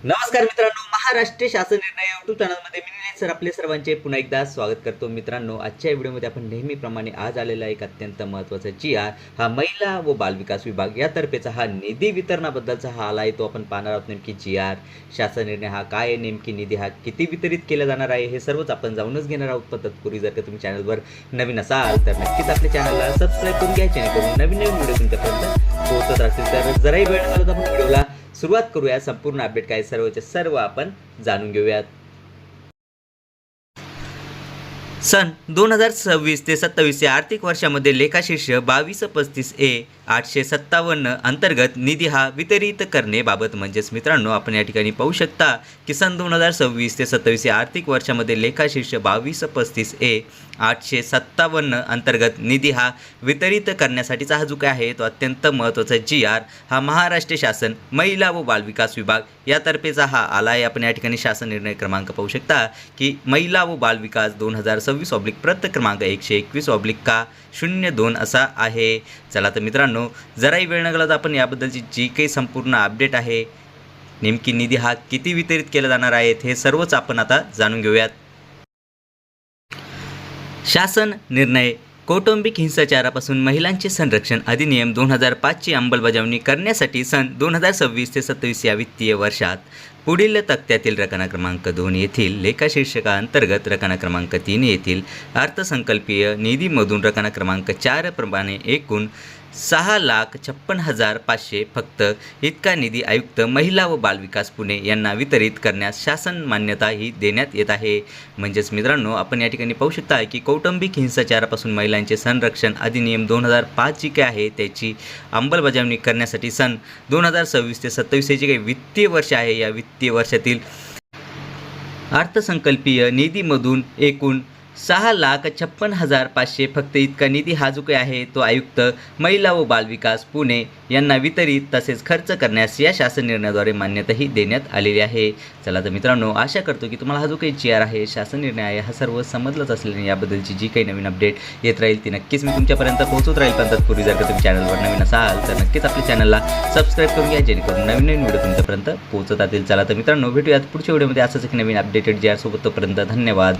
नमस्कार मित्रांनो, महाराष्ट्र शासन निर्णय यूट्यूब चॅनलमध्ये मी निलेश सर आपले सर्वांचे पुन्हा एकदा स्वागत करतो. मित्रांनो, आजच्या व्हिडिओमध्ये आपण नेहमीप्रमाणे आज आलेला एक अत्यंत महत्त्वाचा जी.आर हा महिला व बालविकास विभाग यातर्फेचा हा निधी वितरणाबद्दलचा हा आला आहे. तो आपण पाहणार आहोत. नेमकी जी.आर शासन निर्णय हा काय आहे, नेमकी निधी हा किती वितरित केला जाणार आहे, हे सर्वच आपण जाऊनच घेणार आहोत. पण तत्पूर्वी जर का तुम्ही चॅनलवर नवीन असाल तर नक्कीच आपल्या चॅनलला सबस्क्राईब करून घ्या, जेणेकरून नवीन नवीन व्हिडिओ तुमच्यापर्यंत पोहोचत राहतील. तर जराही वेळ न घालवता आपण व्हिडिओला सुरुवात करूया. संपूर्ण अपडेट काय सर्वचे सर्व आपण जाणून घेऊयात. सन 2026 ते 27 या आर्थिक वर्षामध्ये लेखाशीर्ष 2235 ए 857 अंतर्गत निधी हा वितरित करण्याबाबत म्हणजेच मित्रांनो आपण या ठिकाणी पाहू शकता की सन 2026 ते 27 या आर्थिक वर्षामध्ये लेखाशीर्ष 2235 ए 857 अंतर्गत निधी हा वितरित करण्यासाठीचा हा जो काय आहे तो अत्यंत महत्त्वाचा जी.आर हा महाराष्ट्र शासन महिला व बालविकास विभाग यातर्फेचा हा आला आहे. आपण या ठिकाणी शासन निर्णय क्रमांक पाहू शकता की महिला व बालविकास 2026 प्रत क्रमांक 121/02 असा आहे. चला तर मित्रांनो, जराही वेळ न घालवता आपण याबद्दलची जी काही संपूर्ण अपडेट आहे, नेमकी निधी हा किती वितरित केला जाणार आहे, हे सर्वच आपण आता जाणून घेऊयात. शासन निर्णय कौटुंबिक हिंसाचारापासून महिलांचे संरक्षण अधिनियम 2005ची अंमलबजावणी करण्यासाठी सन 2026 ते 27 या वित्तीय वर्षात पुढील तक्त्यातील रकाना क्रमांक 2 येथील लेखाशीर्षकाअंतर्गत रकाना क्रमांक 3 येथील अर्थसंकल्पीय निधीमधून रकाना क्रमांक 4 प्रमाणे एकूण 6,56,500 फक्त इतका निधी आयुक्त महिला व बालविकास पुणे यांना वितरित करण्यास शासन मान्यता ही देण्यात येत आहे. म्हणजेच मित्रांनो आपण या ठिकाणी पाहू शकता की कौटुंबिक हिंसाचारापासून महिलांचे संरक्षण अधिनियम 2005 जी काय आहे त्याची अंमलबजावणी करण्यासाठी सन 2026 ते 27 जे काही वित्तीय वर्ष आहे या वित्तीय वर्षातील अर्थसंकल्पीय निधीमधून एकूण 6,56,500 फक्त इतका निधी हा जो काही आहे तो आयुक्त महिला व बालविकास पुणे यांना वितरित तसेच खर्च करण्यास या शासन निर्णयाद्वारे मान्यताही देण्यात आलेली आहे. चला तर मित्रांनो, आशा करतो की तुम्हाला हा जो काही जी.आर आहे शासन निर्णय आहे हा सर्व समजलंच असल्याने याबद्दलची जी काही नवीन अपडेट येत राहील ती नक्कीच मी तुमच्यापर्यंत पोहोचत राहील. पण तत्पूर्वी जर का तुम्ही चॅनलवर नवीन असाल तर नक्कीच आपल्या चॅनलला सबस्क्राईब करून घ्या, जेणेकरून नवीन नवीन व्हिडिओ तुमच्यापर्यंत पोहोचत राहतील. चला तर मित्रांनो, भेटूयात पुढच्या व्हिडिओमध्ये असंच एक नवीन अपडेटेड जी.आर सोबत. तोपर्यंत धन्यवाद.